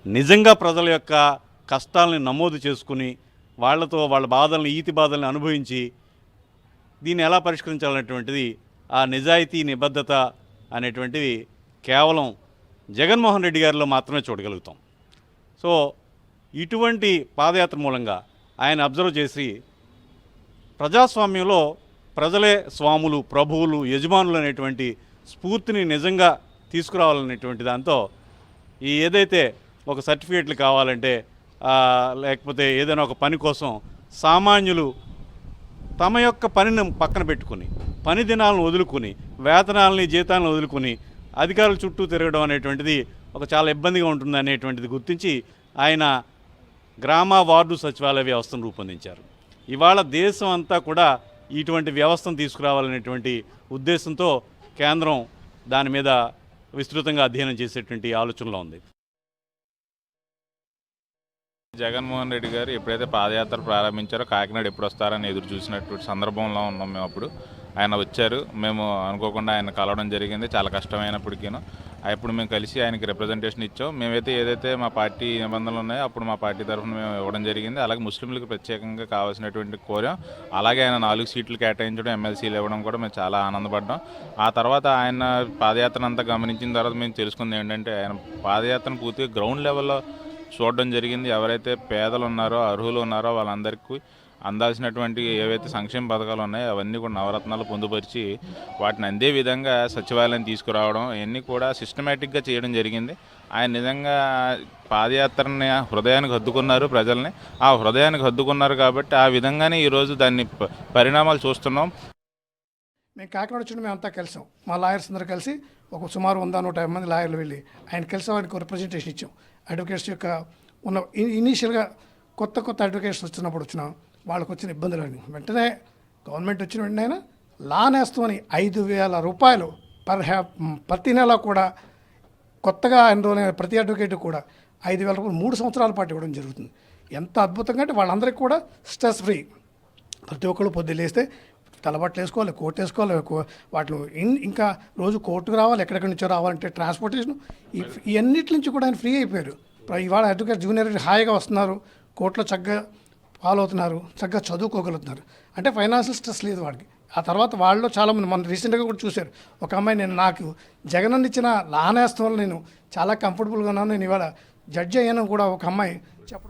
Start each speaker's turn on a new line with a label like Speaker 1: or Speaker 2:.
Speaker 1: నిజంగా ప్రజల యొక్క కష్టాలని నమోదు చేసుకుని వాళ్ళ బాధల్ని ఈతి బాధల్ని అనుభవించి దీన్ని ఎలా పరిష్కరించాలనేటువంటిది ఆ నిజాయితీ నిబద్ధత అనేటువంటివి కేవలం జగన్మోహన్ రెడ్డి గారిలో మాత్రమే చూడగలుగుతాం. సో ఇటువంటి పాదయాత్ర మూలంగా ఆయన అబ్జర్వ్ చేసి ప్రజాస్వామ్యంలో ప్రజలే స్వాములు, ప్రభువులు, యజమానులు అనేటువంటి స్ఫూర్తిని నిజంగా తీసుకురావాలనేటువంటి దాంతో ఈ ఏదైతే ఒక సర్టిఫికేట్లు కావాలంటే లేకపోతే ఏదైనా ఒక పని కోసం సామాన్యులు తమ యొక్క పనిని పక్కన పెట్టుకుని పని దినాలను వదులుకుని వేతనాలని జీతాలను వదులుకుని అధికారుల చుట్టూ తిరగడం అనేటువంటిది ఒక చాలా ఇబ్బందిగా ఉంటుంది అనేటువంటిది గుర్తించి ఆయన గ్రామ వార్డు సచివాలయ వ్యవస్థను రూపొందించారు. ఇవాళ దేశం అంతా కూడా ఇటువంటి వ్యవస్థను తీసుకురావాలనేటువంటి ఉద్దేశంతో కేంద్రం దాని మీద విస్తృతంగా అధ్యయనం చేసేటువంటి ఆలోచనలో ఉంది.
Speaker 2: జగన్మోహన్ రెడ్డి గారు ఎప్పుడైతే పాదయాత్ర ప్రారంభించారో కాకినాడ ఎప్పుడు వస్తారని ఎదురు చూసినటువంటి సందర్భంలో ఉన్నాం మేము. అప్పుడు ఆయన వచ్చారు, మేము అనుకోకుండా ఆయన కలవడం జరిగింది. చాలా కష్టమైనప్పటికీ అప్పుడు మేము కలిసి ఆయనకి రిప్రజెంటేషన్ ఇచ్చాం. మేమైతే ఏదైతే మా పార్టీ నిబంధనలు ఉన్నాయో అప్పుడు మా పార్టీ తరఫున మేము ఇవ్వడం జరిగింది. అలాగే ముస్లింలకు ప్రత్యేకంగా కావాల్సినటువంటి కోరాం. అలాగే ఆయన 4 సీట్లు కేటాయించడం, ఎమ్మెల్సీలు ఇవ్వడం కూడా మేము చాలా ఆనందపడ్డాం. ఆ తర్వాత ఆయన పాదయాత్రను అంతా గమనించిన తర్వాత మేము తెలుసుకుంది ఏంటంటే ఆయన పాదయాత్రను పూర్తిగా గ్రౌండ్ లెవెల్లో చూడడం జరిగింది. ఎవరైతే పేదలు ఉన్నారో, అర్హులు ఉన్నారో వాళ్ళందరికీ అందాల్సినటువంటి ఏవైతే సంక్షేమ పథకాలు ఉన్నాయో అవన్నీ కూడా నవరత్నాలు పొందుపరిచి వాటిని అందే విధంగా సచివాలయం తీసుకురావడం ఇవన్నీ కూడా సిస్టమేటిక్గా చేయడం జరిగింది. ఆయన నిజంగా పాదయాత్రని హృదయానికి హద్దుకున్నారు, ప్రజల్ని ఆ హృదయానికి హద్దుకున్నారు. కాబట్టి ఆ విధంగానే ఈరోజు దాన్ని పరిణామాలు చూస్తున్నాం.
Speaker 3: మేము కాకినాడ వచ్చిన మేము అంతా కలిసాం. మా లాయర్స్ అందరూ కలిసి ఒక సుమారు 100-150 మంది లాయర్లు వెళ్ళి ఆయన కలిసి ఆయనకు రిప్రజెంటేషన్ ఇచ్చాం. అడ్వకేట్స్ యొక్క ఉన్న ఇనీషియల్గా కొత్త అడ్వకేట్స్ వచ్చిన వాళ్ళకు వచ్చిన ఇబ్బందులని వెంటనే గవర్నమెంట్ వచ్చిన వెంటనే ఆయన లా నేస్తమని 5,000 రూపాయలు ప్రతి నెల కూడా కొత్తగా ఎన్రోల్ అయిన ప్రతి అడ్వకేట్ కూడా 5,000 రూపాయలు 3 సంవత్సరాల పాటు ఇవ్వడం జరుగుతుంది. ఎంత అద్భుతంగా అంటే వాళ్ళందరికీ కూడా స్ట్రెస్ ఫ్రీ. ప్రతి ఒక్కళ్ళు పొద్దున్న లేస్తే తలబట్టలు వేసుకోవాలి, కోట్ వేసుకోవాలి, వాటిని ఇంకా రోజు కోర్టుకు రావాలి, ఎక్కడెక్కడి నుంచో రావాలంటే ట్రాన్స్పోర్టేషన్ ఇవన్నిటి నుంచి కూడా ఆయన ఫ్రీ అయిపోయారు. ఇవాళ అడ్వకేట్ జూనియర్ హాయిగా వస్తున్నారు, కోర్టులో చక్కగా ఫాలో అవుతున్నారు, చక్కగా చదువుకోగలుగుతున్నారు. అంటే ఫైనాన్షియల్ స్ట్రెస్ లేదు వాడికి. ఆ తర్వాత వాళ్ళు చాలామంది మనం రీసెంట్గా కూడా చూశారు. ఒక అమ్మాయి నాకు జగన్ ఇచ్చిన లానేస్తం వల్ల నేను చాలా కంఫర్టబుల్గా ఉన్నాను, నేను ఇవాళ జడ్జి అయ్యాను కూడా ఒక అమ్మాయి చెప్పడం.